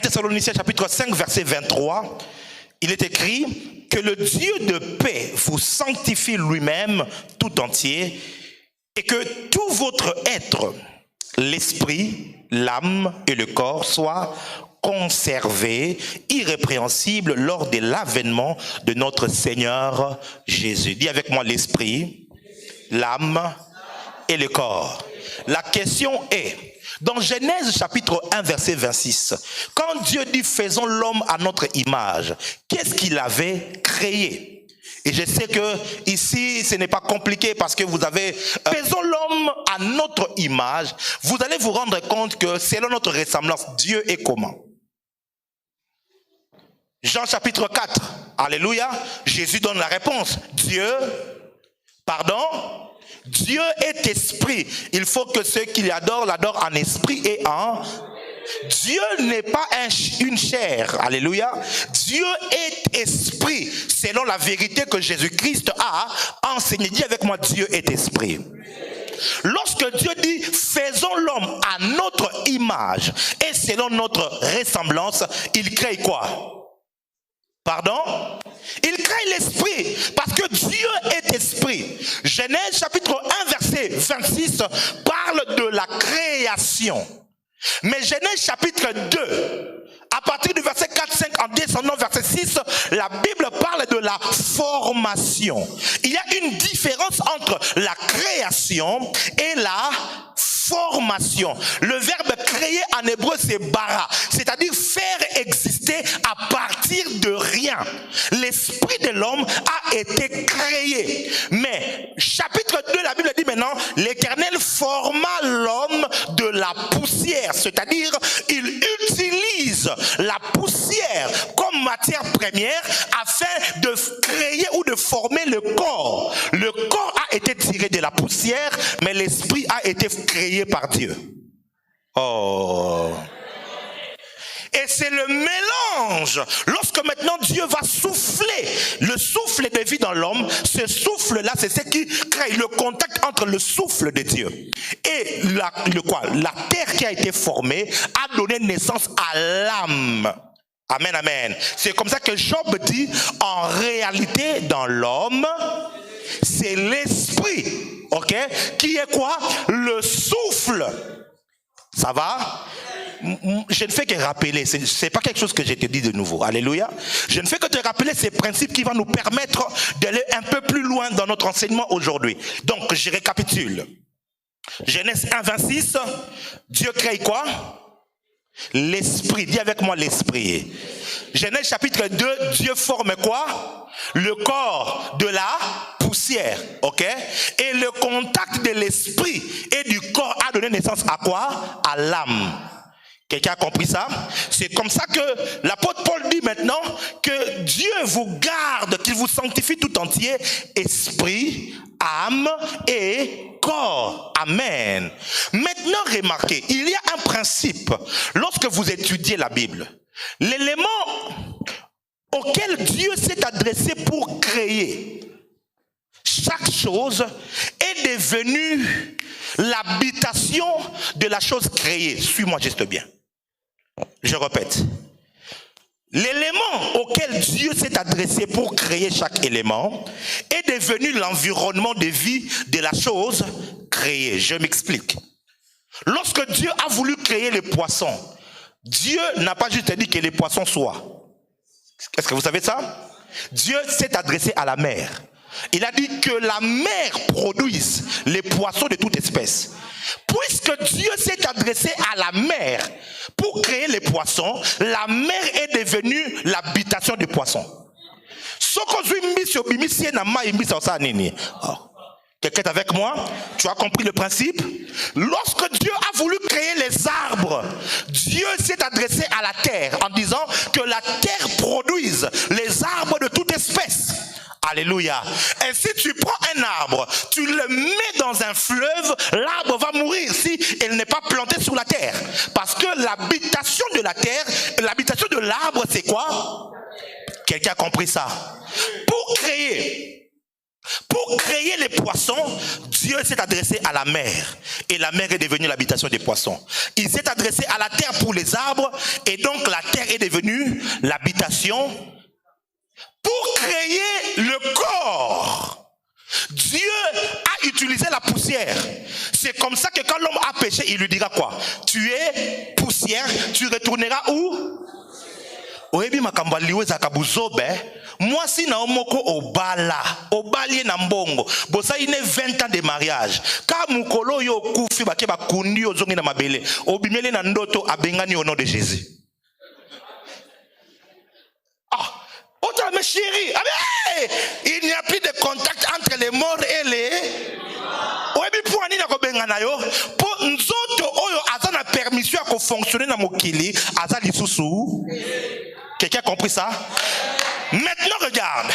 Thessaloniciens chapitre 5 verset 23, il est écrit que le Dieu de paix vous sanctifie lui-même tout entier et que tout votre être, l'esprit, l'âme et le corps soient conservés, irrépréhensibles lors de l'avènement de notre Seigneur Jésus. Dis avec moi l'esprit, l'âme et le corps. La question est, dans Genèse chapitre 1 verset 26, quand Dieu dit faisons l'homme à notre image, qu'est-ce qu'il avait créé? Et je sais que ici ce n'est pas compliqué parce que vous avez faisons l'homme à notre image, vous allez vous rendre compte que selon notre ressemblance, Dieu est comment? Jean chapitre 4, alléluia, Jésus donne la réponse. Dieu est esprit. Il faut que ceux qui l'adorent l'adorent en esprit et en... Dieu n'est pas une chair, alléluia. Dieu est esprit, selon la vérité que Jésus-Christ a enseigné. Dis avec moi, Dieu est esprit. Lorsque Dieu dit faisons l'homme à notre image et selon notre ressemblance, il crée quoi? Pardon? Il crée l'esprit parce que Dieu est esprit. Genèse chapitre 1 verset 26 parle de la création. Mais Genèse chapitre 2, à partir du verset 4-5 en descendant verset 6, la Bible parle de la formation. Il y a une différence entre la création et la formation. Le verbe créer en hébreu c'est bara, c'est-à-dire faire exister à partir de rien. L'esprit de l'homme a été créé. Mais chapitre 2, la Bible dit maintenant, l'Éternel forma l'homme de la poussière, c'est-à-dire il utilise la poussière comme matière première afin de créer ou de former le corps. Le corps a été tiré de la poussière, mais l'esprit a été créé par Dieu. Oh. Et c'est le mélange. Lorsque maintenant Dieu va souffler, le souffle de vie dans l'homme, ce souffle-là, c'est ce qui crée le contact entre le souffle de Dieu et la terre qui a été formée a donné naissance à l'âme. Amen, amen. C'est comme ça que Job dit, en réalité, dans l'homme, c'est l'esprit, ok, qui est quoi? Le souffle. Ça va? Je ne fais que rappeler, c'est pas quelque chose que je te dis de nouveau, alléluia. Je ne fais que te rappeler ces principes qui vont nous permettre d'aller un peu plus loin dans notre enseignement aujourd'hui. Donc, je récapitule. Genèse 1, 26, Dieu crée quoi? L'esprit, dis avec moi l'esprit. Genèse chapitre 2, Dieu forme quoi? Le corps de la poussière, ok? Et le contact de l'esprit et du corps a donné naissance à quoi? À l'âme. Quelqu'un a compris ça? C'est comme ça que l'apôtre Paul dit maintenant que Dieu vous garde, qu'il vous sanctifie tout entier, esprit, âme et corps. Amen. Maintenant, remarquez, il y a un principe. Lorsque vous étudiez la Bible, l'élément auquel Dieu s'est adressé pour créer chaque chose est devenu l'habitation de la chose créée. Suis-moi juste bien. Je répète. L'élément auquel Dieu s'est adressé pour créer chaque élément est devenu l'environnement de vie de la chose créée. Je m'explique. Lorsque Dieu a voulu créer les poissons, Dieu n'a pas juste dit que les poissons soient. Est-ce que vous savez ça? Dieu s'est adressé à la mer. Il a dit que la mer produise les poissons de toute espèce. Puisque Dieu s'est adressé à la mer pour créer les poissons, la mer est devenue l'habitation des poissons. Quelqu'un est avec moi? Tu as compris le principe? Lorsque Dieu a voulu créer les arbres, Dieu s'est adressé à la terre en disant que la terre produise les arbres de toute espèce. Alléluia. Et si tu prends un arbre, tu le mets dans un fleuve, l'arbre va mourir si il n'est pas planté sur la terre. Parce que l'habitation de la terre, l'habitation de l'arbre, c'est quoi? Quelqu'un a compris ça? Pour créer Pour créer les poissons, Dieu s'est adressé à la mer. Et la mer est devenue l'habitation des poissons. Il s'est adressé à la terre pour les arbres. Et donc la terre est devenue l'habitation. Pour créer le corps, Dieu a utilisé la poussière. C'est comme ça que quand l'homme a péché, il lui dira quoi? Tu es poussière, tu retourneras où? Oyebi makambo liwe za kabuzobe. Moi si na omoko obala, obalie na mbongo. Bosa ine 20 ans de mariage. Ka mukolo yo kufi bake bakundi ozongi na mabele. Obimele na ndoto abengani au nom de Jésus. Ah, autant mes chéris. Il n'y a plus de contact entre les morts et les. Oyebi pour ani na kobengana yo. Pour nzoto oyo azana permission à fonctionner na mokili, aza lisusu. Quelqu'un a compris ça? Maintenant regarde,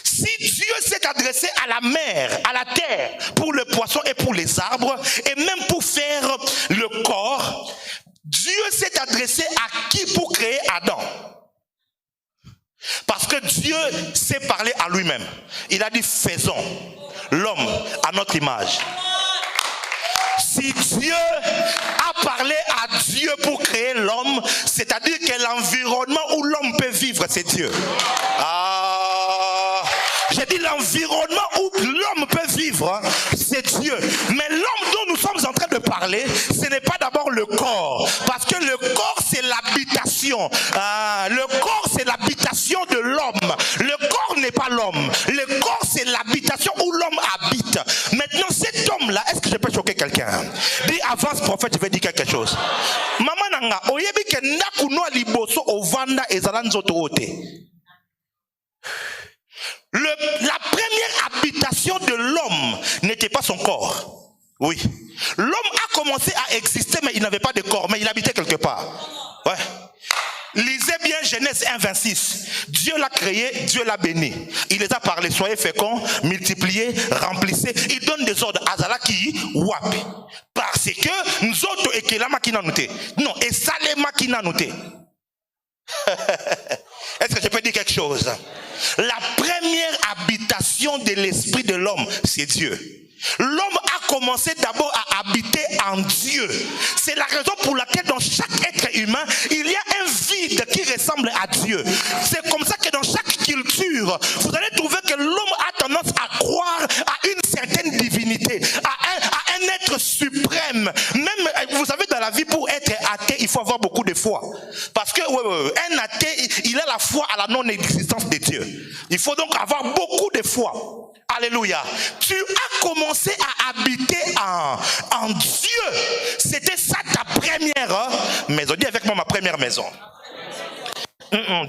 si Dieu s'est adressé à la mer, à la terre, pour le poisson et pour les arbres, et même pour faire le corps, Dieu s'est adressé à qui pour créer Adam? Parce que Dieu s'est parlé à lui-même. Il a dit faisons l'homme à notre image. Si Dieu a parlé à Dieu pour créer l'homme, c'est-à-dire que l'environnement où l'homme peut vivre, c'est Dieu. J'ai dit l'environnement où l'homme peut vivre, c'est Dieu. Mais l'homme dont nous sommes en train de parler, ce n'est pas d'abord le corps. Parce que le corps, c'est l'habitation. Le corps, c'est l'habitation de l'homme. Le corps n'est pas l'homme. Le corps, c'est l'habitation où l'homme habite. Maintenant, cet homme-là, est-ce que je peux choquer quelqu'un? Dis, avance, prophète, je vais dire quelque chose. Maman nanga, oyebi ke ndakuno liboso ovanda ezalanzoto ote. La première habitation de l'homme n'était pas son corps. Oui. L'homme a commencé à exister, mais il n'avait pas de corps, mais il habitait quelque part. Ouais. Lisez bien Genèse 1, 26. Dieu l'a créé, Dieu l'a béni. Il les a parlé, soyez féconds, multipliez, remplissez. Il donne des ordres. Azalaki, wapi. Parce que nous autres, et que la makina noté. Non, et ça les makina noté. Est-ce que je peux dire quelque chose? La première habitation de l'esprit de l'homme, c'est Dieu. L'homme a commencé d'abord à habiter en Dieu. C'est la raison pour laquelle dans chaque être humain, il y a un vide qui ressemble à Dieu. C'est comme ça que dans chaque culture, vous allez trouver que l'homme a tendance à croire à une certaine divinité, à un être suprême. Même, vous savez, dans la vie, pour être athée, il faut avoir beaucoup de foi. Parce que un athée, il a la foi à la non-existence de Dieu. Il faut donc avoir beaucoup de foi. Alléluia. Tu as commencé à habiter en Dieu. C'était ça ta première maison. Dis avec moi ma première maison.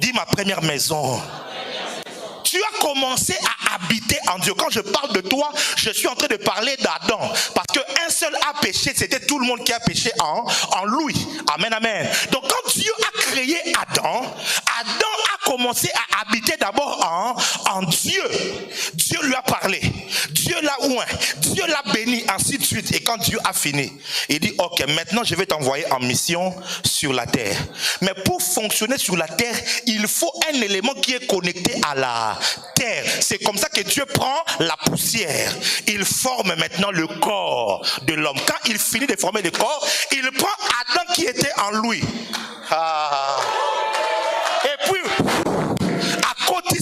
Dis ma première maison. Tu as commencé à habiter en Dieu. Quand je parle de toi, je suis en train de parler d'Adam. Parce qu'un seul a péché, c'était tout le monde qui a péché en lui. Amen, amen. Donc quand Dieu a créé Adam, Adam a commencé à habiter d'abord en Dieu. Dieu lui a parlé. Dieu l'a oint. Dieu l'a béni, ainsi de suite. Et quand Dieu a fini, il dit, ok, maintenant je vais t'envoyer en mission sur la terre. Mais pour fonctionner sur la terre, il faut un élément qui est connecté à la terre. C'est comme ça que Dieu prend la poussière. Il forme maintenant le corps de l'homme. Quand il finit de former le corps, il prend Adam qui était en lui. Et puis, à côté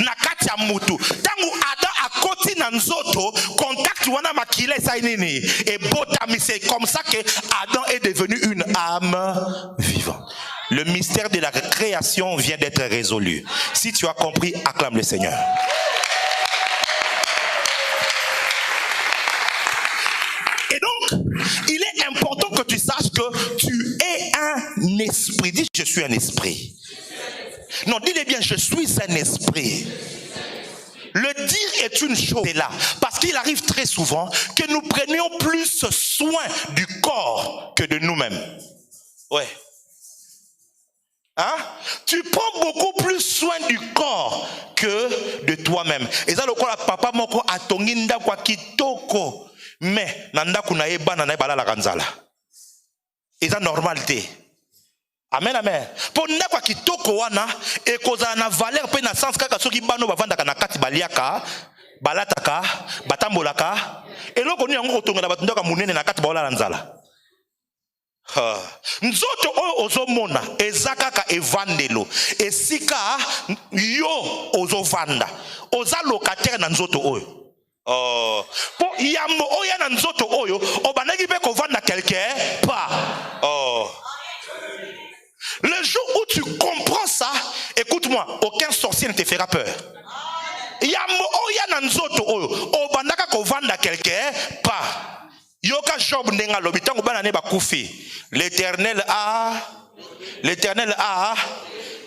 na kati ya mutu. Tangu Adam a côté na nzoto, contact wana makile sa nini. Et botami, c'est comme ça que Adam est devenu une âme vivante. Le mystère de la création vient d'être résolu. Si tu as compris, acclame le Seigneur. Et donc, il est important que tu saches que tu es un esprit. Dis, je suis un esprit. Non, dis-le bien, je suis un esprit. Le dire est une chose là, parce qu'il arrive très souvent que nous prenions plus soin du corps que de nous-mêmes. Ouais. Hein? Tu prends beaucoup plus soin du corps que de toi-même. Et ça, le corps, papa moko atonginda kwa kitoko, mais nanda kuna eba na eba la kanzala. Et ça normalité. Amen, amen. Pour nda kwa kitoko wana, e koza na valeur pe na sens kaka soki bano bavanda kana kati baliaka balataka, batambolaka, et là on yango otonga batundaka munene na kati baola nzala. Nzoto oyo ozomona ezakaka evandelo esika yo ozovanda oza locataire na nzoto oyo. Po yambo oya na nzoto oyo obandaki pe kovanda quelque part. Le jour où tu comprends ça, écoute-moi, aucun sorcier ne te fera peur. Yambo oya na nzoto oyo obandaka kovanda quelque part. Yoka Job ndenga lobi tango bana ne bakufi. L'Éternel a,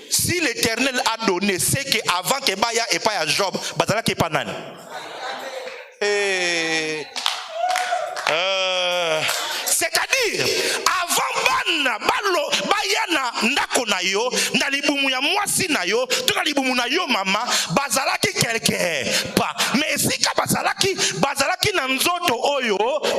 si l'Éternel a donné, c'est que avant que baya et pas à Job, bazala ke panan. C'est-à-dire, avant bayana ndako na yo, na libumu ya mwasi na yo, to na libumu na yo mama, bazalaki quelque pas. Mais si ka bazalaki na nzoto oyo,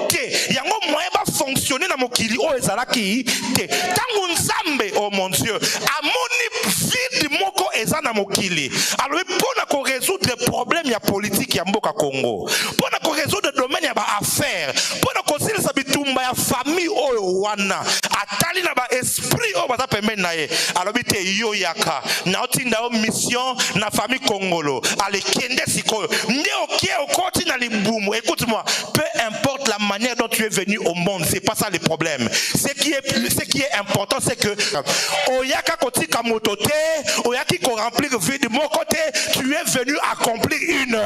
te yango moyen ba fonctionner na mokili oyo ezalaki te. Tango nzambe, oh mon Dieu, amoni vide moko eza na mokili. Alors pona ko résoudre les problèmes ya politique ya mboka Congo. Pona ko résoudre domaine ya ba affaires. Pona ko silisa bitumba ya famille oyo wana. Atali na ba esprit oyo baza pembeni na ye. Alors bite yo yaka na otinda o mission na famille congolo. Ale kende sikoyo. Nde okie okoti na libumu. Écoute-moi, peu importe la manière dont tu es venu au monde, c'est pas ça le problème. Ce qui est important, c'est que oyaka koti kamotote, oyaki ko remplir vide de mon côté, tu es venu accomplir une